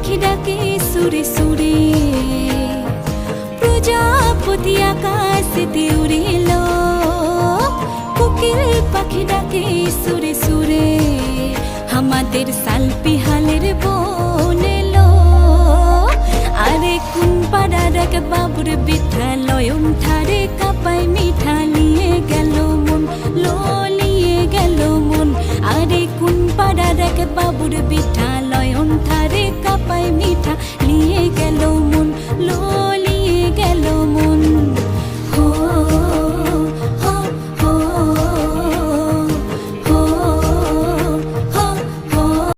পাখি ডাকে সুরে সুরে প্রজাপতি আকাশেতে উড়িল কোকিল পাখি ডাকে সুরে সুরে আমাদের সালপিহালের বন এলো আরে কোন পাড়ার এক বাবুর বিদ্যালয়ন ধারে কাপাই মিঠা নিয়ে গেল মন ললিয়ে গেল মন আরে কোন পাড়ার এক বাবুর বিদ্যালয়